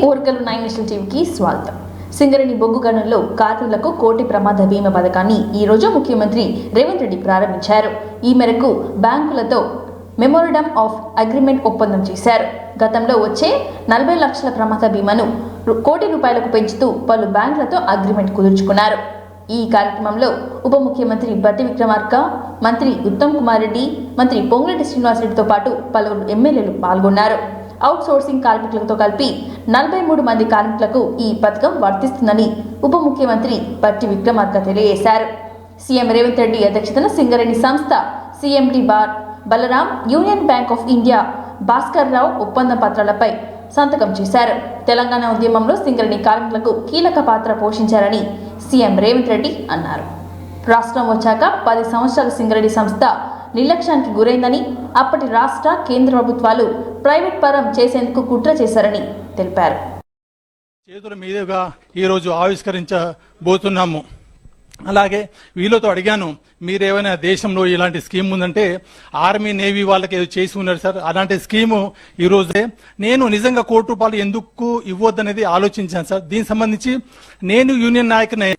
ఓర్గల్ 9 national టీవీకి స్వాగతం. సింగరేణి బొగ్గు గనుల్లో కార్మికులకు కోటి ప్రమాద బీమా పథకాన్ని ఈ రోజు ముఖ్యమంత్రి రేవంత్ రెడ్డి ప్రారంభించారు. ఈ మేరకు బ్యాంకులతో మెమోరాండం ఆఫ్ అగ్రిమెంట్ ఒప్పందం చేశారు. గతంలో వచ్చే 40 లక్షల ప్రమాద బీమాను కోటి రూపాయలకు పెంచుతూ పలు బ్యాంకులతో అగ్రిమెంట్ కుదుర్చుకున్నారు. ఈ కార్యక్రమంలో ఉప ముఖ్యమంత్రి బట్టి విక్రమార్క, మంత్రి ఉత్తమ్ కుమార్ రెడ్డి, మంత్రి పొంగులేటి శ్రీనివాసరెడ్డితో పాటు పలువురు ఎమ్మెల్యేలు పాల్గొన్నారు. అవుట్ సోర్సింగ్ కార్మికులతో కలిపి 43 మంది కార్మికులకు ఈ పథకం వర్తిస్తుందని ఉప ముఖ్యమంత్రి బట్టి విక్రమార్క తెలియజేశారు. సీఎం రేవంత్ రెడ్డి అధ్యక్షతన సింగరేణి సంస్థ, CMD Balaram, union bank of India, Bhaskar Rao ఒప్పంద పత్రాలపై సంతకం చేశారు. తెలంగాణ ఉద్యమంలో సింగరేణి కార్మికులకు కీలక పాత్ర పోషించారని సీఎం రేవంత్ రెడ్డి అన్నారు. రాష్ట్రం వచ్చాక 10 సంవత్సరాల సింగరేణి సంస్థ నిర్లక్ష్యానికి గురైందని, అప్పటి రాష్ట్ర కేంద్ర ప్రభుత్వాలు ప్రైవేట్ పరం చేసేందుకు కుట్ర చేశారని తెలిపారు. చేతుల మీదుగా ఈరోజు ఆవిష్కరించబోతున్నాము. అలాగే వీళ్ళతో అడిగాను, మీరేమైనా దేశంలో ఇలాంటి స్కీమ్ ఉందంటే ఆర్మీ నేవీ వాళ్ళకి ఏదో చేసి ఉన్నారు సార్, అలాంటి స్కీము ఈ రోజే నేను నిజంగా ₹1 ఎందుకు ఇవ్వద్దనేది ఆలోచించాను సార్. దీనికి సంబంధించి నేను యూనియన్ నాయకుని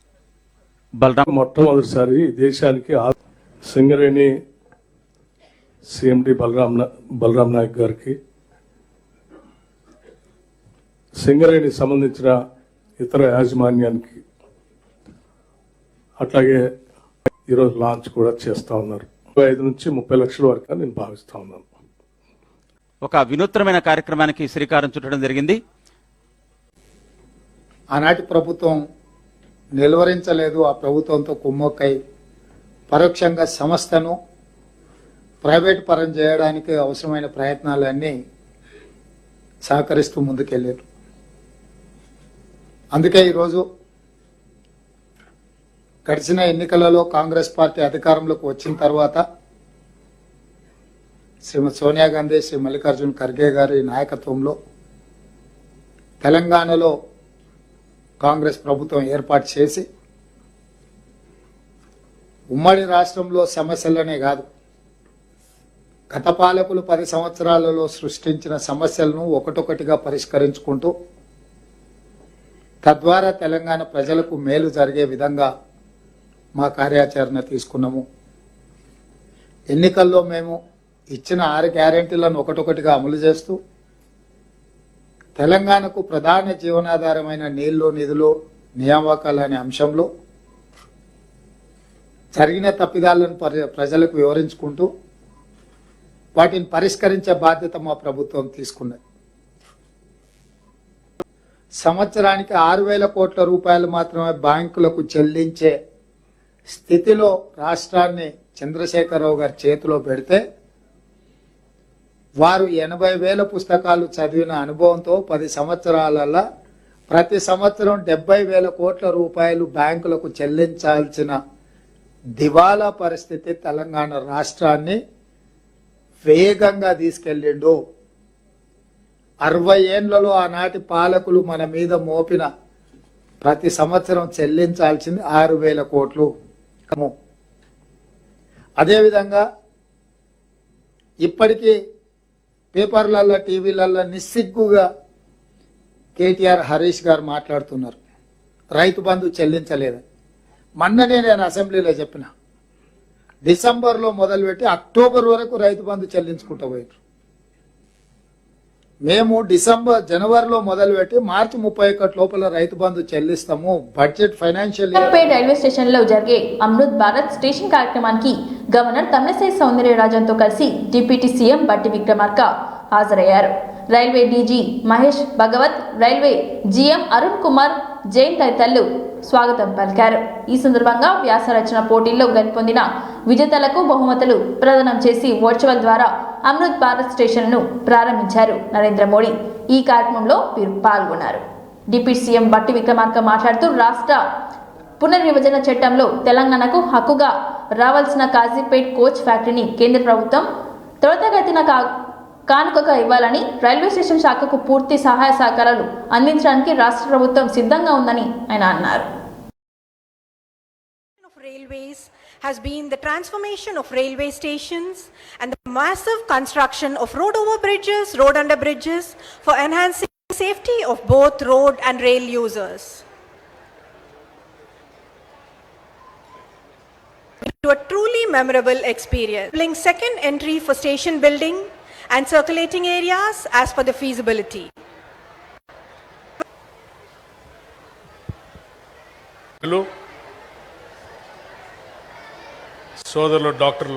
బలరాం మొట్టమొదటిసారి దేశానికి సింగరేణి సిఎండి బలరాం నాయక్ గారికి, సింగరేణి సంబంధించిన ఇతర యాజమాన్యానికి అట్లాగే ఈరోజు లాంచ్ కూడా చేస్తా ఉన్నారు. 25 నుంచి 30 లక్షల వరకు నేను భావిస్తా ఉన్నాను. ఒక వినూత్నమైన కార్యక్రమానికి శ్రీకారం చుట్టడం జరిగింది. ఆనాటి ప్రభుత్వం నిలువరించలేదు. ఆ ప్రభుత్వంతో కుమ్మక్కై పరోక్షంగా సంస్థను ప్రైవేట్ పరం చేయడానికి అవసరమైన ప్రయత్నాలన్నీ సహకరిస్తూ ముందుకెళ్ళారు. అందుకే ఈరోజు గడిచిన ఎన్నికలలో కాంగ్రెస్ పార్టీ అధికారంలోకి వచ్చిన తర్వాత శ్రీమతి సోనియా గాంధీ, శ్రీ మల్లికార్జున్ ఖర్గే గారి నాయకత్వంలో తెలంగాణలో కాంగ్రెస్ ప్రభుత్వం ఏర్పాటు చేసి ఉమ్మడి రాష్ట్రంలో సమస్యలనే కాదు, గత పాలకులు 10 సంవత్సరాలలో సృష్టించిన సమస్యలను ఒకటొకటిగా పరిష్కరించుకుంటూ తద్వారా తెలంగాణ ప్రజలకు మేలు జరిగే విధంగా మా కార్యాచరణ తీసుకున్నాము. ఎన్నికల్లో మేము ఇచ్చిన 6 గ్యారెంటీలను ఒకటొకటిగా అమలు చేస్తూ తెలంగాణకు ప్రధాన జీవనాధారమైన నీళ్లు, నిధులు, నియామకాలు అనే అంశంలో జరిగిన తప్పిదాలను ప్రజలకు వివరించుకుంటూ వాటిని పరిష్కరించే బాధ్యత మా ప్రభుత్వం తీసుకున్నది. సంవత్సరానికి 6,000 కోట్ల రూపాయలు మాత్రమే బ్యాంకులకు చెల్లించే స్థితిలో రాష్ట్రాన్ని చంద్రశేఖరరావు గారి చేతిలో పెడితే వారు 80,000 పుస్తకాలు చదివిన అనుభవంతో 10 సంవత్సరాలలో ప్రతి సంవత్సరం 70,000 కోట్ల రూపాయలు బ్యాంకులకు చెల్లించాల్సిన దివాలా పరిస్థితి తెలంగాణ రాష్ట్రాన్ని వేగంగా తీసుకెళ్ళిండు. 60 ఏళ్లలో ఆనాటి పాలకులు మన మీద మోపిన ప్రతి సంవత్సరం చెల్లించాల్సింది 6,000 కోట్లు. అదేవిధంగా ఇప్పటికీ పేపర్లలో, టీవీలలో నిస్సిగ్గుగా కేటీఆర్, హరీష్ గారు మాట్లాడుతున్నారు రైతు బంధు చెల్లించలేదని. మొన్ననే నేను అసెంబ్లీలో చెప్పిన, డిసెంబర్లో మొదలుపెట్టి అక్టోబర్ వరకు రైతు బంధు చెల్లించుకుంటూ పోయారు. మేము జనవరిలో మొదలుపెట్టి మార్చి 31 లోపల Rythu Bandhu చెల్లిస్తాము. Budget financial railway station లో జరిగే అమృత్ భారత్ స్టేషన్ కార్యక్రమానికి గవర్నర్ తమిళిసై సౌందరరాజన్తో కలిసి డిప్యూటీ సీఎం బట్టి విక్రమార్క హాజరయ్యారు. Railway DG Mahesh Bhagwat, railway GM Arun Kumar Jain తదితరులు స్వాగతం పలికారు. ఈ సందర్భంగా వ్యాస రచన పోటీల్లో గెలుపొందిన విజేతలకు బహుమతులు ప్రదానం చేసి వర్చువల్ ద్వారా అమృత్ భారత్ స్టేషన్ ను ప్రారంభించారు నరేంద్ర మోడీ. ఈ కార్యక్రమంలో వీరు పాల్గొన్నారు. డిప్యూటీ సీఎం బట్టి విక్రమార్క మాట్లాడుతూ, రాష్ట్ర పునర్విభజన చట్టంలో తెలంగాణకు హక్కుగా రావాల్సిన కాజీపేట్ కోచ్ ఫ్యాక్టరీని కేంద్ర ప్రభుత్వం త్వరితగతిన కానుకగా ఇవ్వాలని, రైల్వే స్టేషన్ శాఖకు పూర్తి సహాయ సహకారాలు అందించడానికి రాష్ట్ర ప్రభుత్వం సిద్ధంగా ఉందని ఆయన అన్నారు. Railways has been the transformation of railway stations and the massive construction of road over bridges, road under bridges for enhancing safety of both road and rail users. To a truly memorable experience, building second entry for station building and circulating areas as per the feasibility. సోదరులు doctor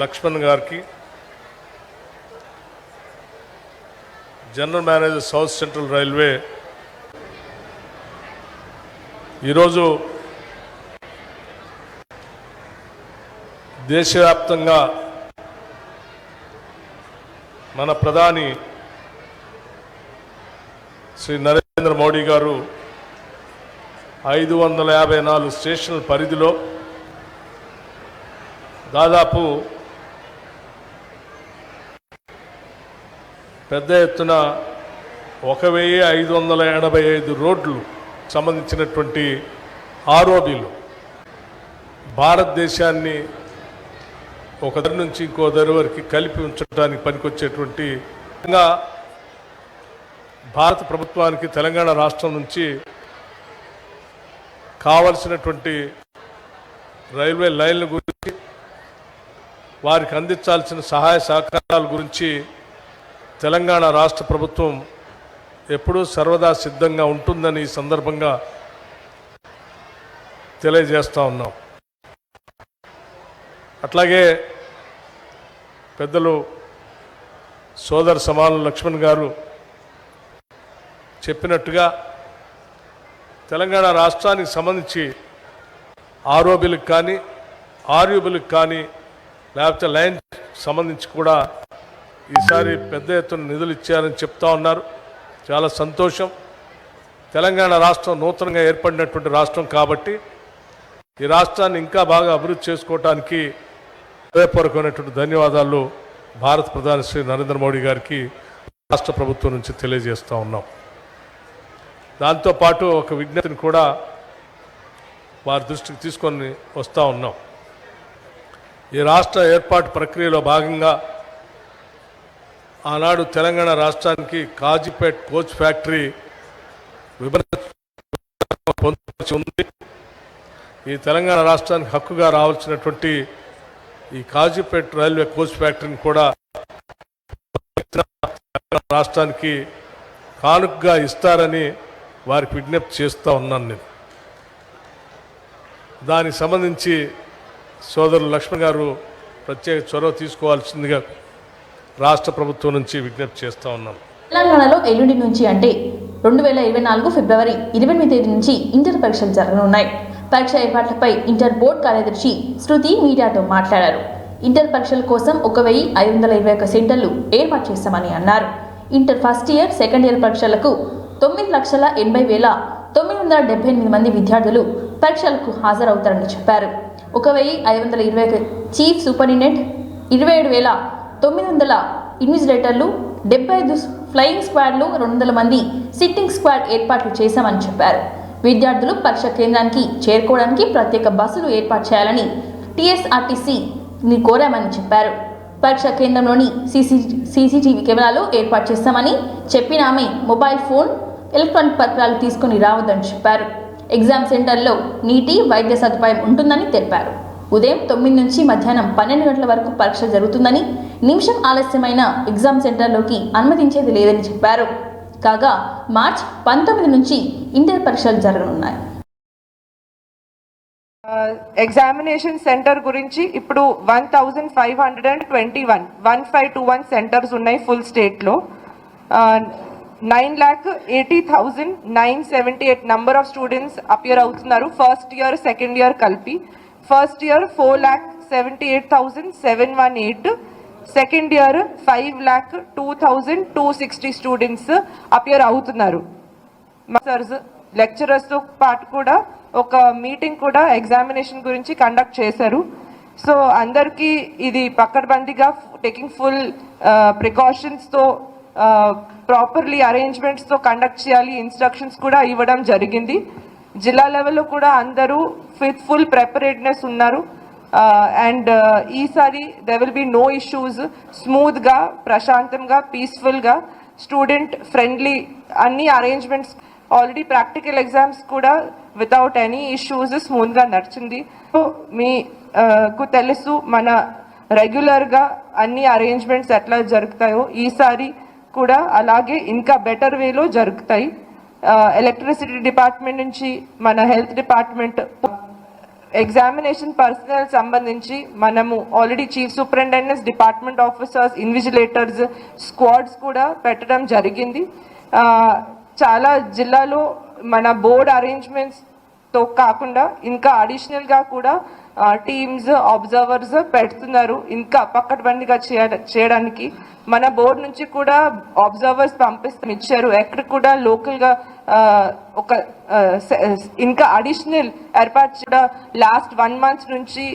Laxman గారికి, general manager south central railway, ఈరోజు దేశవ్యాప్తంగా మన ప్రధాని శ్రీ నరేంద్ర మోడీ గారు 554 స్టేషన్ల పరిధిలో దాదాపు పెద్ద ఎత్తున 1585 రోడ్లు సంబంధించినటువంటి ఆర్ఓబీలు భారతదేశాన్ని ఒక దరి నుంచి ఇంకో దరి వరకు కలిపి ఉంచడానికి పనికొచ్చేటువంటి భారత ప్రభుత్వానికి తెలంగాణ రాష్ట్రం నుంచి కావలసినటువంటి రైల్వే లైన్ల గురించి, వారికి అందించాల్సిన సహాయ సహకారాల గురించి తెలంగాణ రాష్ట్ర ప్రభుత్వం ఎప్పుడూ సర్వదా సిద్ధంగా ఉంటుందని ఈ సందర్భంగా తెలియజేస్తూ ఉన్నాం. అట్లాగే పెద్దలు సోదర సమాన లక్ష్మణ్ గారు చెప్పినట్టుగా తెలంగాణ రాష్ట్రానికి సంబంధించి ఆర్ఓబీలకు కానీ ఆర్యూబీలకు కానీ లేకపోతే లైన్ సంబంధించి కూడా ఈసారి పెద్ద ఎత్తున నిధులు ఇచ్చారని చెప్తా ఉన్నారు. చాలా సంతోషం. తెలంగాణ రాష్ట్రం నూతనంగా ఏర్పడినటువంటి రాష్ట్రం కాబట్టి ఈ రాష్ట్రాన్ని ఇంకా బాగా అభివృద్ధి చేసుకోవడానికి హృదయపూర్వకమైనటువంటి ధన్యవాదాలు భారత ప్రధాని శ్రీ నరేంద్ర మోడీ గారికి రాష్ట్ర ప్రభుత్వం నుంచి తెలియజేస్తూ ఉన్నాం. దాంతోపాటు ఒక విజ్ఞప్తిని కూడా వారి దృష్టికి తీసుకొని వస్తూ ఉన్నాం. ఈ రాష్ట్ర ఏర్పాటు ప్రక్రియలో భాగంగా ఆనాడు తెలంగాణ రాష్ట్రానికి కాజీపేట్ కోచ్ ఫ్యాక్టరీ పొందుపరిచి ఉంది. ఈ తెలంగాణ రాష్ట్రానికి హక్కుగా రావాల్సినటువంటి ఈ కాజీపేట్ రైల్వే కోచ్ ఫ్యాక్టరీని కూడా రాష్ట్రానికి కానుకగా ఇస్తారని వారికి విజ్ఞప్తి చేస్తూ ఉన్నాను. నేను దానికి సంబంధించి సోదరులు లక్ష్మణ్ గారు ప్రత్యేక చొరవ తీసుకోవాల్సిందిగా రాష్ట్ర ప్రభుత్వం నుంచి విజ్ఞప్తి చేస్తూ ఉన్నాం. తెలంగాణలో ఎల్లుండి నుంచి అంటే 2024 ఫిబ్రవరి 28 తేదీ నుంచి ఇంటర్ పరీక్షలు జరగనున్నాయి. పరీక్ష ఏర్పాట్లపై ఇంటర్ బోర్డు కార్యదర్శి శృతి మీడియాతో మాట్లాడారు. ఇంటర్ పరీక్షల కోసం 1521 సెంటర్లు ఏర్పాటు చేస్తామని అన్నారు. Inter first year, second year పరీక్షలకు 9,80,978 మంది విద్యార్థులు పరీక్షలకు హాజరవుతారని చెప్పారు. 1,521 చీఫ్ సూపరింటెండెంట్, 27,900 ఇన్విజిలేటర్లు, 75 ఫ్లయింగ్ స్క్వాడ్లు, 200 మంది సిట్టింగ్ స్క్వాడ్ ఏర్పాట్లు చేశామని చెప్పారు. విద్యార్థులు పరీక్ష కేంద్రానికి చేరుకోవడానికి ప్రత్యేక బస్సులు ఏర్పాటు చేయాలని TSRTCని కోరామని చెప్పారు. పరీక్ష కేంద్రంలోని సీసీటీవీ కెమెరాలు ఏర్పాటు చేస్తామని చెప్పిన ఆమె మొబైల్ ఫోన్, ఎలక్ట్రానిక్ పరికరాలు తీసుకుని రావద్దని చెప్పారు. ఎగ్జామ్ సెంటర్లో నీటి, వైద్య సదుపాయం ఉంటుందని తెలిపారు. ఉదయం 9 నుంచి మధ్యాహ్నం 12 గంటల వరకు పరీక్ష జరుగుతుందని, నిమిషం ఆలస్యమైన ఎగ్జామ్ సెంటర్లోకి అనుమతించేది లేదని చెప్పారు. కాగా మార్చి 19 నుంచి ఇంటర్ పరీక్షలు జరగనున్నాయి. ఎగ్జామినేషన్ సెంటర్ గురించి ఇప్పుడు 1521 సెంటర్స్ ఉన్నాయి ఫుల్ స్టేట్లో. 9,80,978 నంబర్ ఆఫ్ స్టూడెంట్స్ అపియర్ అవుతున్నారు ఫస్ట్ ఇయర్, సెకండ్ ఇయర్ కలిపి. First year 4,78,718, second year 5,02,260 students appear అవుతున్నారు. సర్స్ లెక్చరర్స్తో పాటు కూడా ఒక మీటింగ్ కూడా ఎగ్జామినేషన్ గురించి కండక్ట్ చేశారు. సో అందరికీ ఇది పక్కడబందీగా టేకింగ్ ఫుల్ ప్రికాషన్స్తో ప్రాపర్లీ అరేంజ్మెంట్స్తో కండక్ట్ చేయాలి. ఇన్స్ట్రక్షన్స్ కూడా ఇవ్వడం జరిగింది. జిల్లా లెవెల్లో కూడా అందరూ ఫుల్ ప్రిపరేడ్నెస్ ఉన్నారు. అండ్ ఈసారి they will be no issues. స్మూత్గా, ప్రశాంతంగా, పీస్ఫుల్గా స్టూడెంట్ ఫ్రెండ్లీ అన్ని అరేంజ్మెంట్స్, ఆల్రెడీ ప్రాక్టికల్ ఎగ్జామ్స్ కూడా వితౌట్ ఎనీ ఇష్యూస్ స్మూత్గా నడిచింది. సో మీకు తెలుసు మన రెగ్యులర్గా అన్ని అరేంజ్మెంట్స్ ఎట్లా జరుగుతాయో ఈసారి కూడా అలాగే ఇంకా బెటర్ వేలో జరుగుతాయి. ఎలక్ట్రిసిటీ డిపార్ట్మెంట్ నుంచి మన హెల్త్ డిపార్ట్మెంట్, ఎగ్జామినేషన్ పర్సనల్ సంబంధించి మనము already chief superintendents, department officers, invigilators squads కూడా పెట్టడం జరిగింది. చాలా జిల్లాలో మన బోర్డ్ అరేంజ్మెంట్స్తో కాకుండా ఇంకా అడిషనల్గా కూడా టీమ్స్, అబ్జర్వర్స్ పెడుతున్నారు ఇంకా పక్కడబందిగా చేయడానికి. మన బోర్డు నుంచి కూడా అబ్జర్వర్స్ ఇచ్చారు. ఎక్కడ కూడా లోకల్గా ఒక ఇంకా అడిషనల్ ఏర్పాటు కూడా లాస్ట్ 1 month నుంచి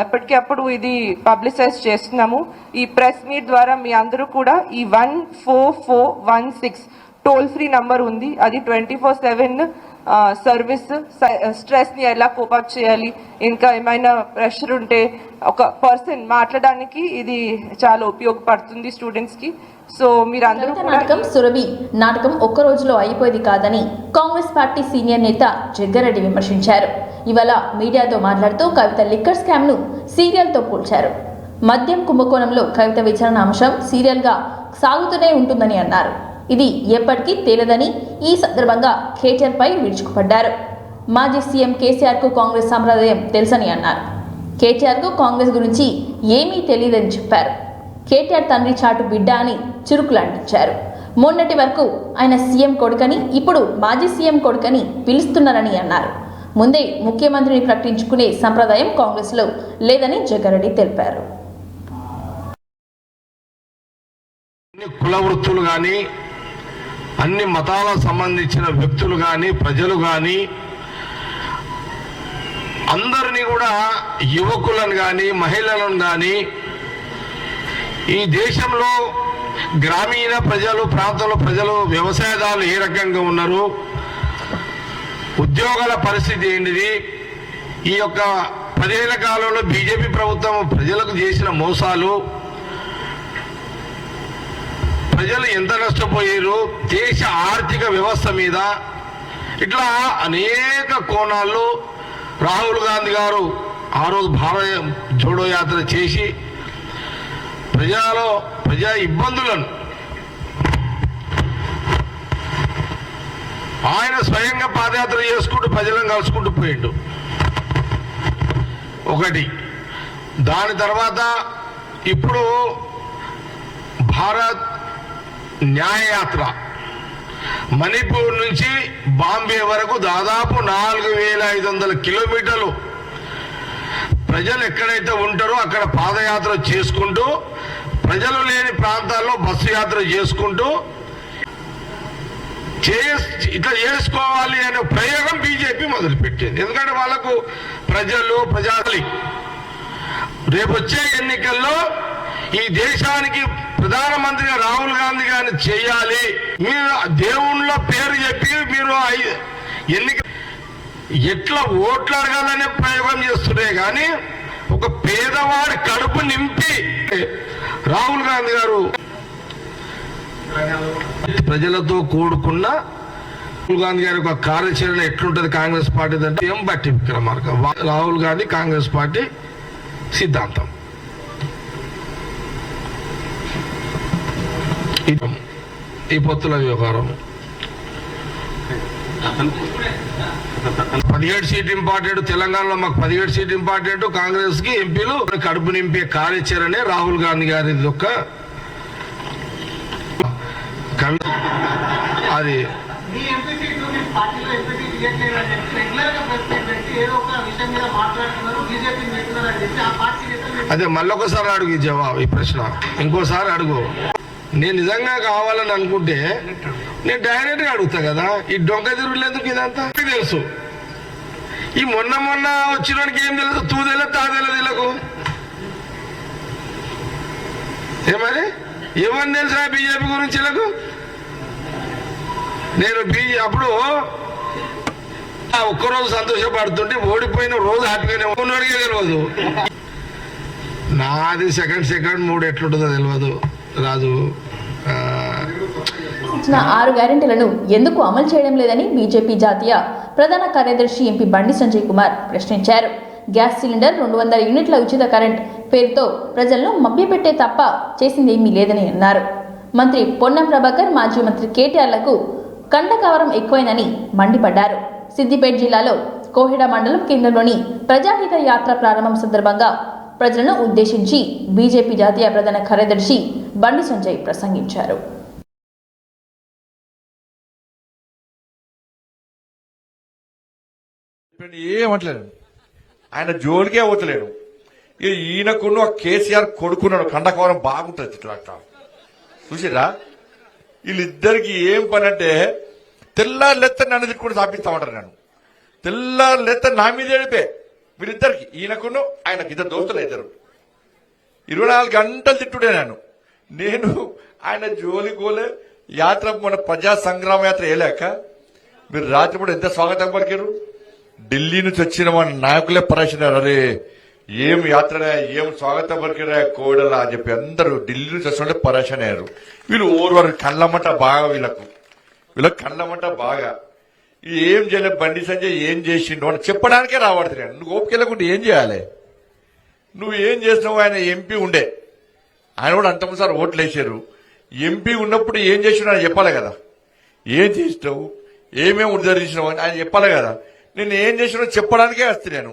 ఎప్పటికప్పుడు ఇది పబ్లిసైజ్ చేస్తున్నాము. ఈ ప్రెస్ మీట్ ద్వారా మీ అందరూ కూడా ఈ 14416 టోల్ ఫ్రీ నంబర్ ఉంది, అది 24/7 సర్వీస్. స్ట్రెస్ని ఎలా కోపప్ చేయాలి, ఇంకా ఏమైనా ప్రెషర్ ఉంటే ఒక పర్సన్ మాట్లాడడానికి ఇది చాలా ఉపయోగపడుతుంది స్టూడెంట్స్కి. సో మీరు అందరూ నాటకం సురభి నాటకం ఒక్క రోజులో అయిపోయేది కాదని కాంగ్రెస్ పార్టీ సీనియర్ నేత జగ్గారెడ్డి విమర్శించారు. ఇవాళ మీడియాతో మాట్లాడుతూ కవిత లిక్కర్ స్కామ్ ను సీరియల్ తో పోల్చారు. మద్యం కుంభకోణంలో కవిత విచారణ అంశం సీరియల్ గా సాగుతూనే ఉంటుందని అన్నారు. ఇది ఎప్పటికీ తేలదని ఈ సందర్భంగా కేటీఆర్ పై విరుచుకుపడ్డారు. మాజీ సీఎం కేసీఆర్ కు కాంగ్రెస్ సంప్రదాయం తెలుసని అన్నారు. కేటీఆర్ కు కాంగ్రెస్ గురించి ఏమీ తెలియదని చెప్పారు. కేటీఆర్ తండ్రి చాటు బిడ్డ అని చురుకులంటించారు. మొన్నటి వరకు ఆయన సీఎం కొడుకని, ఇప్పుడు మాజీ సీఎం కొడుకని పిలుస్తున్నారని అన్నారు. ముందే ముఖ్యమంత్రిని ప్రకటించుకునే సంప్రదాయం కాంగ్రెస్ లో లేదని జగ్గారెడ్డి తెలిపారు. కుల వృత్తులు కానీ, అన్ని మతాలకు సంబంధించిన వ్యక్తులు కానీ, ప్రజలు కానీ అందరినీ కూడా, యువకులను కానీ, మహిళలను కానీ, ఈ దేశంలో గ్రామీణ ప్రజలు, ప్రాంతంలో ప్రజలు, వ్యవసాయదారులు ఏ రకంగా ఉన్నారు, ఉద్యోగాల పరిస్థితి ఏంటిది, ఈ యొక్క 10 ఏళ్ల కాలంలో బీజేపీ ప్రభుత్వం ప్రజలకు చేసిన మోసాలు, ప్రజలు ఎంత నష్టపోయారు, దేశ ఆర్థిక వ్యవస్థ మీద, ఇట్లా అనేక కోణాల్లో రాహుల్ గాంధీ గారు ఆ రోజు భారత జోడో యాత్ర చేసి ప్రజా ఇబ్బందులను ఆయన స్వయంగా పాదయాత్ర చేసుకుంటూ ప్రజలను కలుసుకుంటూ పోయిండు. ఒకటి. దాని తర్వాత ఇప్పుడు భారత్ న్యాయయాత్ర మణిపూర్ నుంచి బాంబే వరకు దాదాపు 4500 కిలోమీటర్లు ప్రజలు ఎక్కడైతే ఉంటారో అక్కడ పాదయాత్ర చేసుకుంటూ, ప్రజలు లేని ప్రాంతాల్లో బస్సు యాత్ర చేసుకుంటూ ఇట్లా చేసుకోవాలి అనే ప్రయోగం బీజేపీ మొదలుపెట్టింది. ఎందుకంటే వాళ్ళకు ప్రజాలి రేపు వచ్చే ఎన్నికల్లో ఈ దేశానికి ప్రధానమంత్రిగా రాహుల్ గాంధీ గారిని చేయాలి, మీరు దేవుళ్ళ పేరు చెప్పి మీరు ఎన్నిక ఎట్లా ఓట్లు అడగాలనే ప్రయోగం చేస్తున్నాయి. కానీ ఒక పేదవాడి కడుపు నింపి రాహుల్ గాంధీ గారు ప్రజలతో కూడుకున్న రాహుల్ గాంధీ గారి ఒక కార్యాచరణ ఎట్లుంటది కాంగ్రెస్ పార్టీ అంటే ఏం బట్టి విక్రమార్క రాహుల్ గాంధీ కాంగ్రెస్ పార్టీ సిద్ధాంతం. ఈ పొత్తుల వ్యవహారం 17 సీట్ ఇంపార్టెంట్, తెలంగాణలో మాకు 17 సీట్ ఇంపార్టెంట్, కాంగ్రెస్ కి ఎంపీలు కడుపు నింపే కార్యాచరణే రాహుల్ గాంధీ గారి ఒక అది అదే మళ్ళొకసారి అడుగు ఈ జవాబు, ఈ ప్రశ్న ఇంకోసారి అడుగు. నేను నిజంగా కావాలని అనుకుంటే నేను డైరెక్ట్ గా అడుగుతా కదా, ఈ డొంక తిరుగులేందుకు ఇదంతా తెలుసు. ఈ మొన్న వచ్చినోడికి ఏం తెలుసు, తూదెల తాదెల తెలకు ఏమని ఏమని తెలుసా బీజేపీ గురించి ఇలాకు. నేను అప్పుడు ఒక్కరోజు సంతోషపడుతుంటే ఓడిపోయిన రోజు హ్యాపీగానే ఉన్నోడికే తెలియదు. నాది సెకండ్ 3 ఎట్లుంటుందో తెలియదు రాజు. ఇచ్చిన 6 గ్యారెంటీలను ఎందుకు అమలు చేయడం లేదని బీజేపీ జాతీయ ప్రధాన కార్యదర్శి ఎంపీ బండి సంజయ్ కుమార్ ప్రశ్నించారు. గ్యాస్ సిలిండర్ 200 యూనిట్ల ఉచిత కరెంట్ పేరుతో ప్రజలను మభ్యపెట్టే తప్ప చేసిందేమీ లేదని అన్నారు. మంత్రి పొన్నం ప్రభాకర్, మాజీ మంత్రి కేటీఆర్లకు కండకవరం ఎక్కువైందని మండిపడ్డారు. సిద్దిపేట జిల్లాలో కోహెడ మండలం కేంద్రంలోని ప్రజాహిత యాత్ర ప్రారంభం సందర్భంగా ప్రజలను ఉద్దేశించి బీజేపీ జాతీయ ప్రధాన కార్యదర్శి బండి సంజయ్ ప్రసంగించారు. ఏమంటలేడు, ఆయన జోలికే పోతలేడు. ఈయనకున్న కేసీఆర్ కొడుకున్నాడు, కండకవరం బాగుంటుంది. ఇట్లా చూసిరా, వీళ్ళిద్దరికి ఏం పని అంటే తెల్లారులెత్త నన్ను తిట్టుకుని సాపిస్తామంటారు. నన్ను తెల్లారులెత్త నా మీద ఏడిపే వీళ్ళిద్దరికి, ఈయనకును ఆయనకి. ఇద్దరు దోస్తులు, ఇద్దరు 24 గంటలు తిట్టుడే. నేను ఆయన జోలి గోలే యాత్ర, మన ప్రజా సంగ్రామ యాత్ర వేయలేక మీరు రాత్రిపూట ఎంత స్వాగతం పలికారు. ఢిల్లీ నుంచి వచ్చిన మన నాయకులే పరేషనారు. అరే ఏం యాత్రనే, ఏం స్వాగతం పలికిరా కోడలా అని చెప్పి అందరూ ఢిల్లీ నుంచి వచ్చిన పరేషాన్ అయ్యారు. వీళ్ళు ఓర్వారు, కళ్ళమట బాగా, వీళ్ళకి కళ్ళమట బాగా. ఏం చేయలేదు బండి సంజయ్, ఏం చేసిండు అని చెప్పడానికే రావడుతున్నాను. నువ్వు ఓపికెళ్ళకుంటే ఏం చేయాలి? నువ్వు ఏం చేసినావు? ఆయన ఎంపీ ఉండే, ఆయన కూడా అంతకుసారి ఓట్లు వేసారు. ఎంపీ ఉన్నప్పుడు ఏం చేసినావు ఆయన చెప్పాలి కదా. ఏం చేసినావు, ఏమేమి ఉద్ధరించినావు అని ఆయన చెప్పాలి కదా. నేను ఏం చేసినా చెప్పడానికే వస్తున్నాను.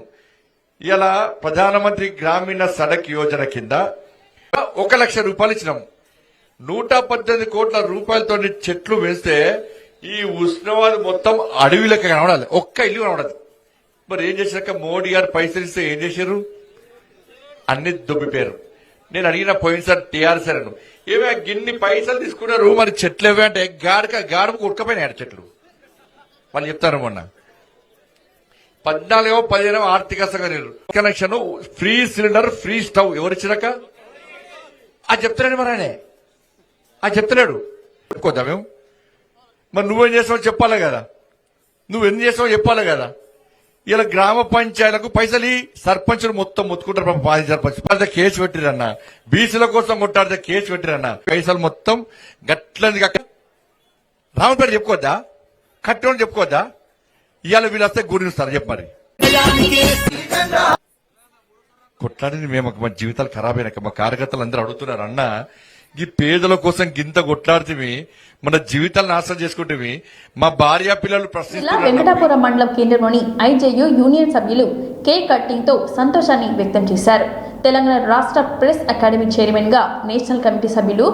ఇలా ప్రధానమంత్రి గ్రామీణ సడక్ యోజన కింద 1 లక్ష రూపాయలు ఇచ్చినాం. 118 కోట్ల రూపాయలతో చెట్లు వేస్తే ఈ ఉస్మానాబాద్ మొత్తం అడవిలకి కనబడాలి, ఒక్క ఇల్లు కనబడదు. మరి ఏం చేశాక మోడీ గారు పైసలు ఇస్తే ఏం చేశారు? అన్ని దొబ్బిపోయారు. నేను అడిగిన పోయినసారి టీఆర్ఎస్ అను, ఏమే గిన్ని పైసలు తీసుకున్నారు, మరి చెట్లు ఏవే అంటే గాడుకు ఉడకపోయినాయి చెట్లు. వాళ్ళు చెప్తారు మొన్న 14 15 ఆర్థిక సంఘం connection, free cylinder, free stove ఎవరిచ్చినాక అది చెప్తున్నాడు. మరి ఆయన అది చెప్తలేడు. చెప్పుకోద్దా మేము? మరి నువ్వేం చేస్తావో చెప్పాలి కదా, నువ్వేం చేస్తావో చెప్పాలి కదా. ఇలా గ్రామ పంచాయతీలకు పైసలు సర్పంచులు మొత్తం మొత్తుకుంటారు. మాజీ సర్పంచ్ కేసు పెట్టిరన్న, బీసీల కోసం కొట్టాడితే కేసు పెట్టిరన్న, పైసలు మొత్తం గట్లని రామపేట చెప్పుకోవద్దా, కట్టోని చెప్పుకోవద్దా? ఇవాళ వీళ్ళు వస్తే గురిస్తారు చెప్పాలి. కొట్లాడింది మేము, మా జీవితాలు ఖరాబ్ అయినాక మా కార్యకర్తలు అందరూ అడుగుతున్నారు, అన్న ఈ పేదల కోసం గింత కొట్లాడితే మన జీవితాలను నాశనం చేసుకుంటే మా భార్య పిల్లలు ప్రశ్నిస్తున్నారు. వెంకటాపురం మండలం కేంద్రంలోని ఐజేయు యూనియన్ సభ్యులు కేక్ కట్టింగ్ తో సంతోషాన్ని వ్యక్తం చేశారు. తెలంగాణ రాష్ట్ర ప్రెస్ అకాడమీ చైర్మన్ గా నేషనల్ కమిటీ సభ్యులు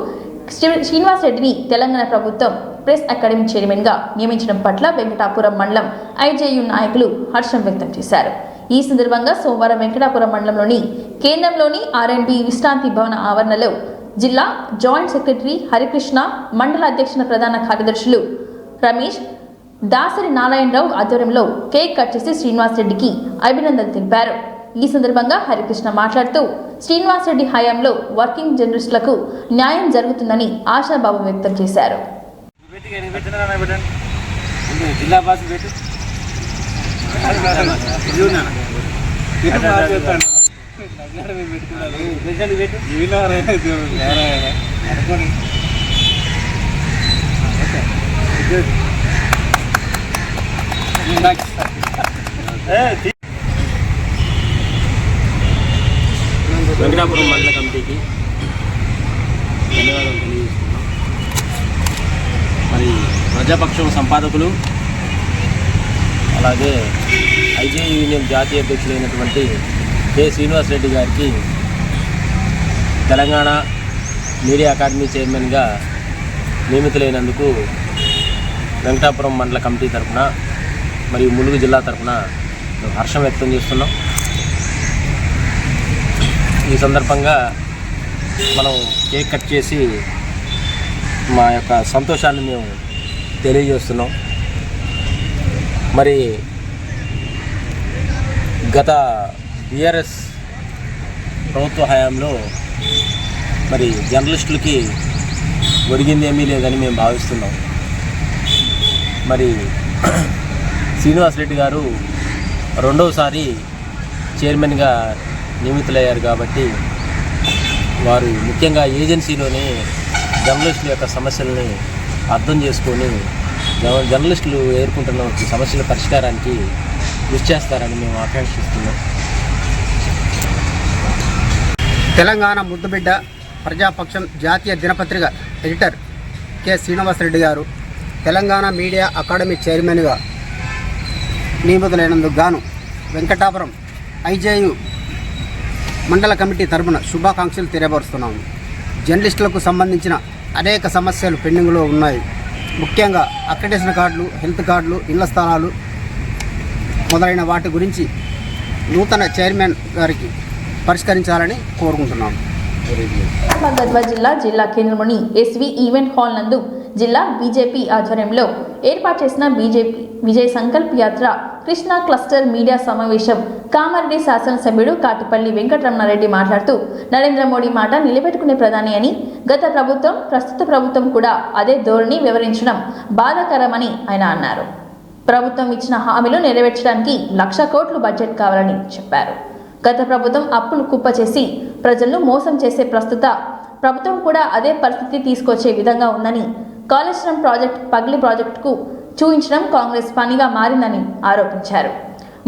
శ్రీనివాస్ రెడ్డిని తెలంగాణ ప్రభుత్వం ప్రెస్ అకాడమీ చైర్మన్ గా నియమించడం పట్ల వెంకటాపురం మండలం ఐజేయు నాయకులు హర్షం వ్యక్తం చేశారు. ఈ సందర్భంగా సోమవారం వెంకటాపురం మండలంలోని కేంద్రంలోని ఆర్ఎండ్బి విశ్రాంతి భవన ఆవరణలో జిల్లా జాయింట్ సెక్రటరీ హరికృష్ణ, మండల అధ్యక్షుల ప్రధాన కార్యదర్శులు రమేష్, దాసరి నారాయణరావు ఆధ్వర్యంలో కేక్ కట్ చేసి శ్రీనివాస్ రెడ్డికి అభినందనలు తెలిపారు. ఈ సందర్భంగా హరికృష్ణ మాట్లాడుతూ శ్రీనివాస్ రెడ్డి హయాంలో వర్కింగ్ జర్నలిస్టులకు న్యాయం జరుగుతుందని ఆశాభావం వ్యక్తం చేశారు. వెంకటాపురం మండల కమిటీకి ధన్యవాదాలు తెలియజేస్తున్నాం. మరి ప్రజాపక్షం సంపాదకులు అలాగే ఐజే యూనియన్ జాతీయ అధ్యక్షులైనటువంటి కె శ్రీనివాస్ రెడ్డి గారికి తెలంగాణ మీడియా అకాడమీ చైర్మన్గా నియమితులైనందుకు వెంకటాపురం మండల కమిటీ తరఫున మరియు ములుగు జిల్లా తరఫున హర్షం వ్యక్తం చేస్తున్నాం. ఈ సందర్భంగా మనం కేక్ కట్ చేసి మా యొక్క సంతోషాన్ని మేము తెలియజేస్తున్నాం. మరి గత బీఆర్ఎస్ ప్రభుత్వ హయాంలో మరి జర్నలిస్టులకి ఒరిగింది ఏమీ లేదని మేము భావిస్తున్నాం. మరి శ్రీనివాస్ రెడ్డి గారు రెండవసారి చైర్మన్గా నియమితులయ్యారు కాబట్టి వారు ముఖ్యంగా ఏజెన్సీలోనే జర్నలిస్టుల యొక్క సమస్యల్ని అర్థం చేసుకొని జర్నలిస్టులు ఎదుర్కొంటున్న సమస్యల పరిష్కారానికి కృషి చేస్తారని మేము ఆకాంక్షిస్తున్నాం. తెలంగాణ ముద్దుబిడ్డ ప్రజాపక్షం జాతీయ దినపత్రిక ఎడిటర్ కె శ్రీనివాసరెడ్డి గారు తెలంగాణ మీడియా అకాడమీ చైర్మన్గా నియమితులైనందుకు గాను వెంకటాపురం ఐజేయు మండల కమిటీ తరపున శుభాకాంక్షలు తెలియపరుస్తున్నాము. జర్నలిస్టులకు సంబంధించిన అనేక సమస్యలు పెండింగ్లో ఉన్నాయి. ముఖ్యంగా అక్రిడేషన్ కార్డులు, హెల్త్ కార్డులు, ఇళ్ల స్థలాలు మొదలైన వాటి గురించి నూతన చైర్మన్ గారికి పరిష్కరించాలని కోరుకుంటున్నాము. గద్వాల జిల్లా కేంద్రంలోని ఎస్వి ఈవెంట్ హాల్ నందు జిల్లా బీజేపీ ఆధ్వర్యంలో ఏర్పాటు చేసిన బీజేపీ విజయ్ సంకల్ప్ యాత్ర కృష్ణా క్లస్టర్ మీడియా సమావేశం కామారెడ్డి శాసనసభ్యుడు కాటిపల్లి వెంకటరమణారెడ్డి మాట్లాడుతూ నరేంద్ర మోడీ మాట నిలబెట్టుకునే ప్రధాని అని, గత ప్రభుత్వం ప్రస్తుత ప్రభుత్వం కూడా అదే ధోరణి వివరించడం బాధాకరమని ఆయన అన్నారు. ప్రభుత్వం ఇచ్చిన హామీలు నెరవేర్చడానికి 1,00,000 కోట్లు బడ్జెట్ కావాలని చెప్పారు. గత ప్రభుత్వం అప్పులు కుప్ప చేసి ప్రజలను మోసం చేసే ప్రస్తుత ప్రభుత్వం కూడా అదే పరిస్థితి తీసుకొచ్చే విధంగా ఉందని, కాళేశ్వరం ప్రాజెక్ట్ పగిలి ప్రాజెక్టుకు చూయించడం కాంగ్రెస్ పనిగా మారిందని ఆరోపించారు.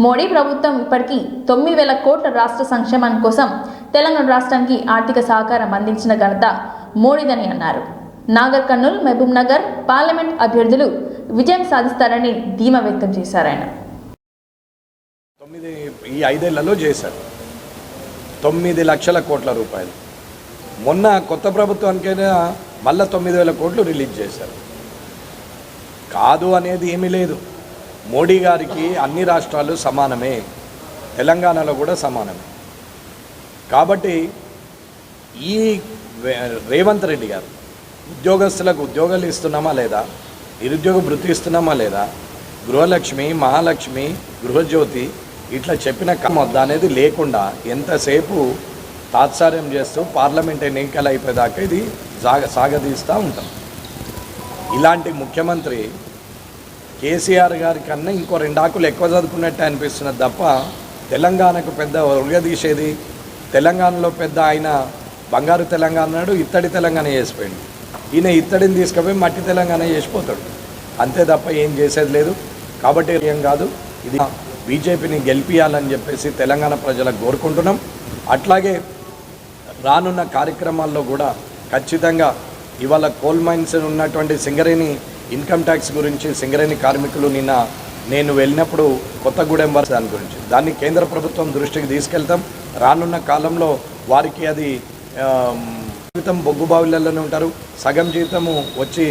మోడీ ప్రభుత్వం ఇప్పటికీ 9,000 కోట్ల రాష్ట్ర సంక్షేమం కోసం తెలంగాణ రాష్ట్రానికి ఆర్థిక సహకారం అందించిన ఘనత మోడీదని అన్నారు. నాగర్ కర్నూల్, మహబూబ్ నగర్ పార్లమెంట్ అభ్యర్థులు విజయం సాధిస్తారని ధీమా వ్యక్తం చేశారు. ఆయన ఈ 5 ఏళ్లలో చేశారు 9 లక్షల కోట్ల రూపాయలు. మొన్న కొత్త ప్రభుత్వానికైనా మళ్ళీ 9,000 కోట్లు రిలీజ్ చేశారు. కాదు అనేది ఏమీ లేదు. మోడీ గారికి అన్ని రాష్ట్రాలు సమానమే, తెలంగాణలో కూడా సమానమే. కాబట్టి ఈ రేవంత్ రెడ్డి గారు ఉద్యోగస్తులకు ఉద్యోగాలు ఇస్తున్నామా లేదా, నిరుద్యోగ భృతి ఇస్తున్నామా లేదా, గృహలక్ష్మి, మహాలక్ష్మి, గృహజ్యోతి ఇట్లా చెప్పిన మొద్ద అనేది లేకుండా ఎంతసేపు తాత్సార్యం చేస్తూ పార్లమెంట్ ఎన్నికలు అయిపోయేదాకా ఇది సాగదీస్తూ ఉంటాం. ఇలాంటి ముఖ్యమంత్రి కేసీఆర్ గారి కన్నా ఇంకో 2 ఆకులు ఎక్కువ చదువుకున్నట్టే అనిపిస్తున్నది తప్ప తెలంగాణకు పెద్ద ఉరగదీసేది, తెలంగాణలో పెద్ద ఆయన బంగారు తెలంగాణ నాడు ఇత్తడి తెలంగాణ చేసిపోయింది. ఈయన ఇత్తడిని తీసుకుపోయి మట్టి తెలంగాణ చేసిపోతాడు, అంతే తప్ప ఏం చేసేది లేదు. కాబట్టి ఏం కాదు, ఇది బీజేపీని గెలిపియాలని చెప్పేసి తెలంగాణ ప్రజలకు కోరుకుంటున్నాం. అట్లాగే రానున్న కార్యక్రమాల్లో కూడా ఖచ్చితంగా ఇవాళ కోల్ మైన్స్ ఉన్నటువంటి సింగరేణి ఇన్కమ్ ట్యాక్స్ గురించి, సింగరేణి కార్మికులు నిన్న నేను వెళ్ళినప్పుడు కొత్తగూడెం వారి దాని గురించి దాన్ని కేంద్ర ప్రభుత్వం దృష్టికి తీసుకెళ్తాం. రానున్న కాలంలో వారికి అది జీవితం బొగ్గు బావిలలోనే ఉంటారు, సగం జీవితము వచ్చి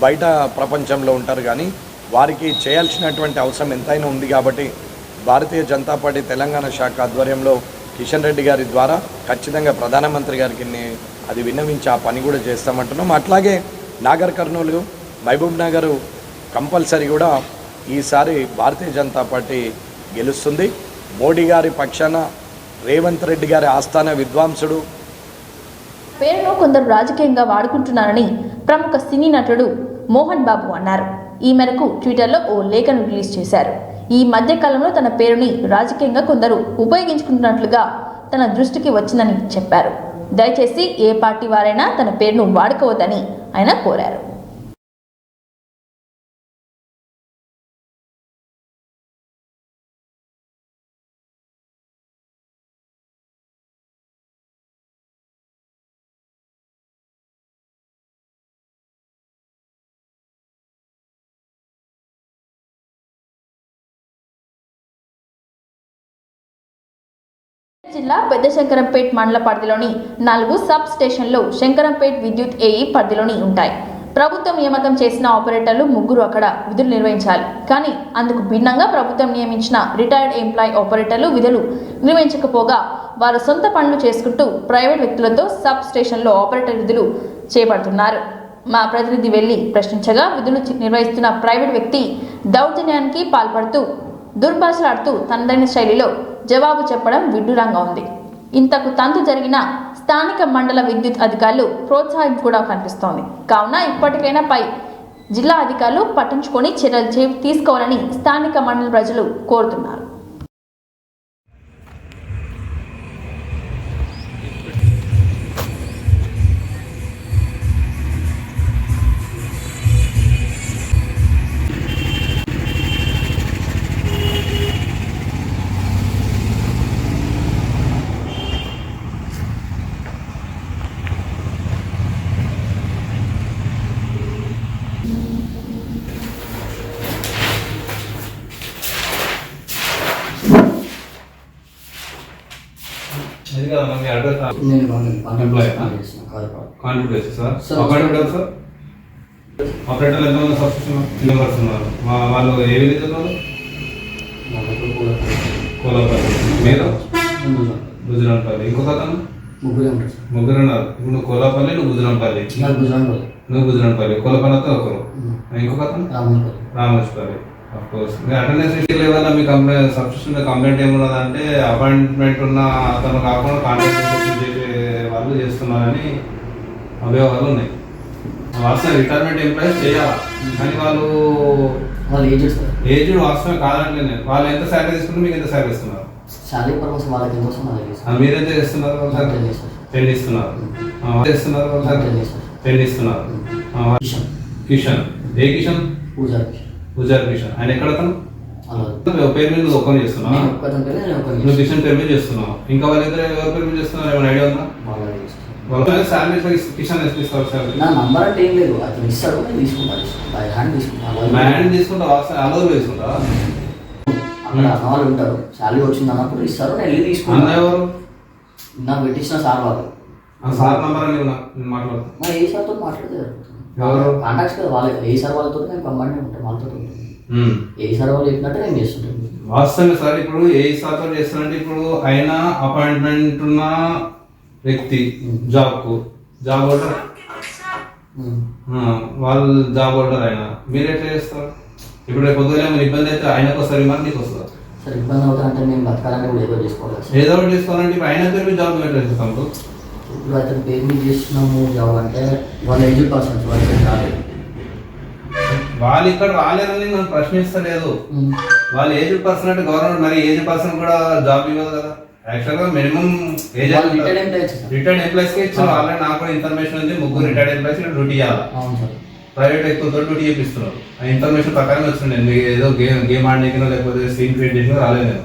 బయట ప్రపంచంలో ఉంటారు. కానీ వారికి చేయాల్సినటువంటి అవసరం ఎంతైనా ఉంది. కాబట్టి భారతీయ జనతా పార్టీ తెలంగాణ శాఖ ఆధ్వర్యంలో కిషన్ రెడ్డి గారి ద్వారా ఖచ్చితంగా ప్రధానమంత్రి గారికి అది విన్నవించి ఆ పని కూడా చేస్తామంటున్నాం. అట్లాగే నాగర్ కర్నూలు, మహబూబ్ నగర్ కంపల్సరీ కూడా ఈసారి భారతీయ జనతా పార్టీ గెలుస్తుంది. మోడీ గారి పక్షాన రేవంత్ రెడ్డి గారి ఆస్థాన విద్వాంసుడు పేరును కొందరు రాజకీయంగా వాడుకుంటున్నారని ప్రముఖ సినీ నటుడు మోహన్ బాబు అన్నారు. ఈ మేరకు ట్విట్టర్లో ఓ లేఖను రిలీజ్ చేశారు. ఈ మధ్య కాలంలో తన పేరుని రాజకీయంగా కొందరు ఉపయోగించుకుంటున్నట్లుగా తన దృష్టికి వచ్చిందని చెప్పారు. దయచేసి ఏ పార్టీ వారైనా తన పేరును వాడుకోవద్దని ఆయన కోరారు. జిల్లా పెద్ద శంకరంపేట్ మండల పరిధిలోని 4 సబ్ స్టేషన్లు శంకరంపేట్ విద్యుత్ ఏఈ పరిధిలోని ఉంటాయి. ప్రభుత్వం నియామకం చేసిన ఆపరేటర్లు 3 అక్కడ విధులు నిర్వహించాలి. కానీ అందుకు భిన్నంగా ప్రభుత్వం నియమించిన రిటైర్డ్ ఎంప్లాయీ ఆపరేటర్లు విధులు నిర్వహించకపోగా వారు సొంత పనులు చేసుకుంటూ ప్రైవేట్ వ్యక్తులతో సబ్ స్టేషన్లో ఆపరేటర్ విధులు చేపడుతున్నారు. మా ప్రతినిధి వెళ్లి ప్రశ్నించగా విధులు నిర్వహిస్తున్న ప్రైవేట్ వ్యక్తి దౌర్జన్యానికి పాల్పడుతూ దుర్భాషలాడుతూ తనదైన శైలిలో జవాబు చెప్పడం విడ్డూరంగా ఉంది. ఇంతకు తంతు జరిగిన స్థానిక మండల విద్యుత్ అధికారులు ప్రోత్సాహం కూడా కనిపిస్తోంది. కావున ఇప్పటికైనా పై జిల్లా అధికారులు పట్టించుకొని చర్యలు తీసుకోవాలని స్థానిక మండల ప్రజలు కోరుతున్నారు. అడ్రస్ ఎంప్లాయీ కాంట్రిబ్యూట్ చేస్తారు సార్ అపాయింట్మెంట్ సార్ ఆపరేటర్లు ఎంతమంది సబ్స్క్రిప్షన్ మెంబర్స్ ఉన్నారు వాళ్ళు ఏ విలేజ్ ఉన్నారు కోలాపల్లి మీరు గుజరాంపల్లి ఇంకొక అతను ముగ్గురు ఉన్నారు ఇప్పుడు నువ్వు కోలాపల్లి నువ్వు గుజరాంపల్లి నువ్వు గుజరాంపల్లి కోలాపల్లితో ఒకరు ఇంకొక అతను రామోజపల్లి ఆఫ్ కోర్స్ మీ అటెండెన్స్ ఇష్యూలో ఏమన్నా మీ కంప్లైంట్ సబ్స్క్రిప్షన్ కంప్లైంట్ ఏమున్నదంటే అపాయింట్మెంట్ ఉన్న అతను కాకుండా కాంట్రాక్ట్ చేసే వాళ్ళు చేస్తున్నారని అవయవాలు ఉన్నాయి వాస్తవం రిటైర్మెంట్ ఎంప్లాయీస్ చేయాలి కానీ వాళ్ళు ఏజ్డ్ వాస్తవం కాదంటే నేను వాళ్ళు ఎంత శాలరీ తీసుకుంటే మీకు ఎంత శాలరీ ఇస్తున్నారు మీరు ఎంత చేస్తున్నారు 10 ఇస్తున్నారు 10 ఇస్తున్నారు కిషన్ ఏ కిషన్ పూజారి కిషన్ ఆయన ఎక్కడ అతను పేరు మీద నువ్వు ఒక్కని చేస్తున్నావు నువ్వు కిషన్ పేరు మీద చేస్తున్నావు ఇంకా వాళ్ళ ఇద్దరు ఎవరి పేరు మీద చేస్తున్నారు ఏమైనా ఐడియా ఉందా శాలరీ కిషన్ ఇస్తారు శాలరీ హ్యాండ్ తీసుకుంటా అలౌ తీసుకుంటా వాళ్ళు ఉంటారు శాలరీ వచ్చింది అన్నప్పుడు ఇస్తారు నేను వెళ్ళి తీసుకుంటాను ఎవరు నాకు పెట్టించిన సార్ వాళ్ళు సార్ నంబర్ అని మాట్లాడుతున్నా ఏ సార్తో మాట్లాడితే కాంటాక్ట్స్ కదా వాళ్ళ ఏ సార్ వాళ్ళతో నేను కంబైన్ ఉంటాను వాళ్ళతో ఏ సార్ వాళ్ళు చెప్పినట్టు నేను చేస్తుంటాను వాస్తవమే సార్ ఇప్పుడు ఏ సార్తో చేస్తారంటే ఇప్పుడు ఆయన అపాయింట్మెంట్ ఉన్న వ్యక్తి జాబ్ హోల్డర్ వాళ్ళు జాబ్ హోల్డర్ ఆయన మీరు ఎట్లా చేస్తారు ఇప్పుడు పొద్దుగా ఏమైనా ఇబ్బంది అయితే ఆయనకు వస్తారు మరి నీకు వస్తుందా సార్ ఇబ్బంది అవుతా అంటే నేను బతకాలంటే కూడా ఏదో చేసుకోవాలి ఏదో ఒకటి చేసుకోవాలంటే ఇప్పుడు ఆయన పేరు మీద జాబ్ ఎట్లా చేస్తాం ఇప్పుడు అతను పేరు మీద చేస్తున్నాము జాబ్ అంటే వాళ్ళు ఏజ్డ్ పర్సన్స్ వాళ్ళు రాలేదు వాళ్ళు ఇక్కడ రాలేదని మనం ప్రశ్నిస్తలేదు వాళ్ళు ఏజ్డ్ పర్సన్ అంటే గవర్నమెంట్ మరి ఏజ్డ్ పర్సన్ కూడా జాబ్ ఇవ్వదు కదా యాక్చువల్గా మినిమం ఏజ్ రిటైర్డ్ ఎంప్లాయీస్కి ఇచ్చారు ఆల్రెడీ నాకు కూడా ఇన్ఫర్మేషన్ ఉంది 3 రిటైర్డ్ ఎంప్లాయీస్ డ్యూటీ చేయాలి ప్రైవేట్ ఎక్కువ డ్యూటీ చేపిస్తున్నారు ఆ ఇన్ఫర్మేషన్ ప్రకారం వచ్చింది మీకు ఏదో గేమ్ ఆడేకనో లేకపోతే సీన్ క్రియేట్ చేసినా రాలేదు నేను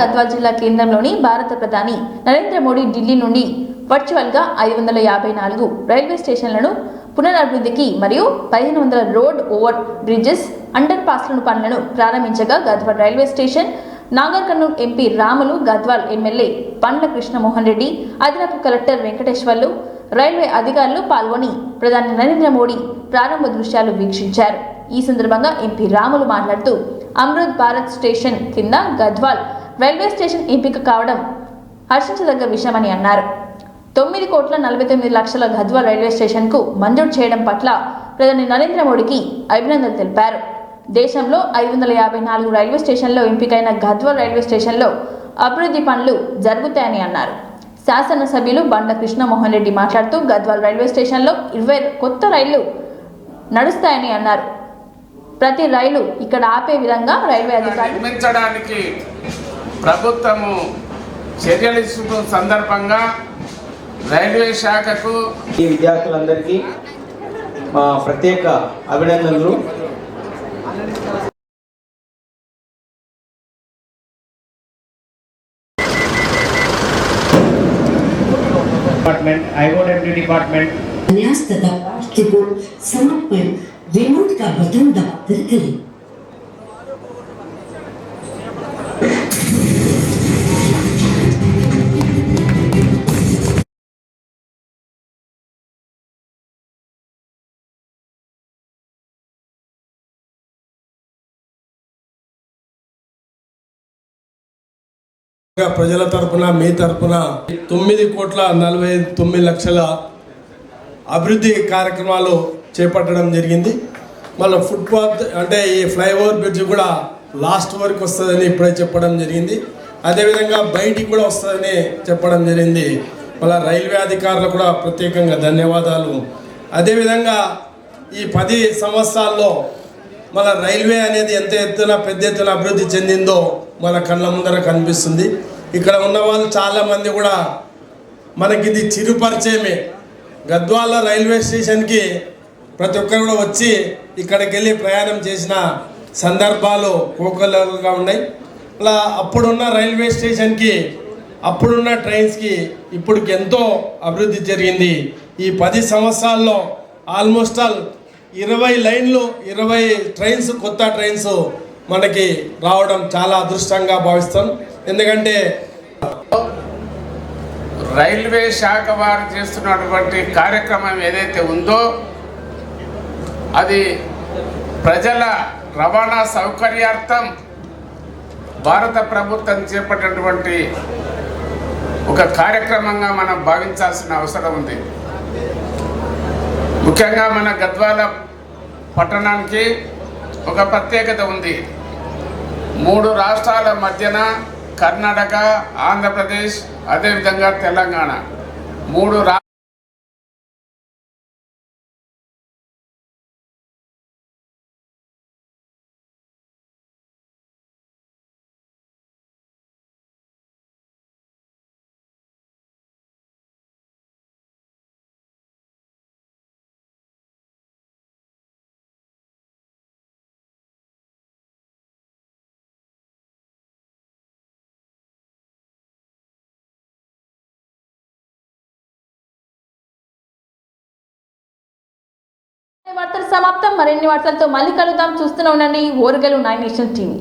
గద్వాల్ జిల్లా కేంద్రంలోని భారత ప్రధాని నరేంద్ర మోడీ ఢిల్లీ నుండి వర్చువల్గా 554 రైల్వే స్టేషన్లను పునరభివృద్ధికి మరియు 1500 రోడ్ ఓవర్ బ్రిడ్జెస్ అండర్ పాస్లను పనులను ప్రారంభించగా Gadwal railway station Nagar Kurnool MP Ramulu, Gadwal MLA Pandla Krishnamohan Reddy, అదనపు కలెక్టర్ వెంకటేశ్వర్లు, రైల్వే అధికారులు పాల్గొని ప్రధాని నరేంద్ర మోడీ ప్రారంభ దృశ్యాలు వీక్షించారు. ఈ సందర్భంగా ఎంపీ రాములు మాట్లాడుతూ అమృత్ భారత్ స్టేషన్ కింద గద్వాల్ రైల్వే స్టేషన్ ఎంపిక కావడం హర్షించదగ్గ విషయమని అన్నారు. 9,49,00,000 గద్వాల్ రైల్వే స్టేషన్కు మంజూరు చేయడం పట్ల ప్రధాని నరేంద్ర మోడీకి అభినందనలు తెలిపారు. దేశంలో 554 రైల్వే స్టేషన్లో ఎంపికైన గద్వాల్ రైల్వే స్టేషన్లో అభివృద్ధి పనులు జరుగుతాయని అన్నారు. శాసనసభ్యులు బండ్ల కృష్ణమోహన్ రెడ్డి మాట్లాడుతూ గద్వాల్ రైల్వే స్టేషన్లో 20 కొత్త రైళ్లు నడుస్తాయని అన్నారు. ప్రతి రైలు ఇక్కడ ఆపే విధంగా రైల్వే అధికారులు నిర్మించడానికి ప్రభుత్వము చర్యలు తీసుకున్న సందర్భంగా రైల్వే శాఖకు ఈ విద్యార్థులందరికీ మా ప్రత్యేక అభినందనలు. डिपार्टमेंट आईओडब्ल्यू डिपार्टमेंट न्यास तथा राष्ट्र को समर्पण रिमोट का बटन दबाकर करें. ప్రజల తరపున మీ తరపున 9,49,00,000 అభివృద్ధి కార్యక్రమాలు చేపట్టడం జరిగింది. మళ్ళీ ఫుట్పాత్ అంటే ఈ ఫ్లైఓవర్ బ్రిడ్జ్ కూడా లాస్ట్ వరకు వస్తుందని ఇప్పుడే చెప్పడం జరిగింది. అదేవిధంగా బయటికి కూడా వస్తుందని చెప్పడం జరిగింది. మళ్ళీ రైల్వే అధికారులకు కూడా ప్రత్యేకంగా ధన్యవాదాలు. అదేవిధంగా ఈ 10 సంవత్సరాల్లో మన రైల్వే అనేది ఎంత ఎత్తున పెద్ద ఎత్తున అభివృద్ధి చెందిందో మన కళ్ళ ముందర కనిపిస్తుంది. ఇక్కడ ఉన్న వాళ్ళు చాలామంది కూడా మనకి ఇది చిరుపరిచయమే. గద్వాల రైల్వే స్టేషన్కి ప్రతి ఒక్కరు కూడా వచ్చి ఇక్కడికి వెళ్ళి ప్రయాణం చేసిన సందర్భాలు కోకొల్లలుగా ఉన్నాయి. అలా అప్పుడున్న రైల్వే స్టేషన్కి అప్పుడున్న ట్రైన్స్కి ఇప్పటికి ఎంతో అభివృద్ధి జరిగింది. ఈ 10 సంవత్సరాల్లో ఆల్మోస్ట్ ఆల్ 20 లైన్లు 20 ట్రైన్స్ కొత్త ట్రైన్స్ మనకి రావడం చాలా అదృష్టంగా భావిస్తాం. ఎందుకంటే రైల్వే శాఖ వారు చేస్తున్నటువంటి కార్యక్రమం ఏదైతే ఉందో అది ప్రజల రవాణా సౌకర్యార్థం భారత ప్రభుత్వం చేపట్టినటువంటి ఒక కార్యక్రమంగా మనం భావించాల్సిన అవసరం ఉంది. ముఖ్యంగా మన గద్వాల పట్టణానికి ఒక ప్రత్యేకత ఉంది. 3 రాష్ట్రాల మధ్యన కర్ణాటక, ఆంధ్రప్రదేశ్, అదేవిధంగా తెలంగాణ 3 వార్తలు సమాప్తం. మరిన్ని వార్తలతో మళ్ళీ కలుద్దాం. చూస్తూనే ఉండండి ఓరుగల్లు 9 నేషనల్ టీవీ.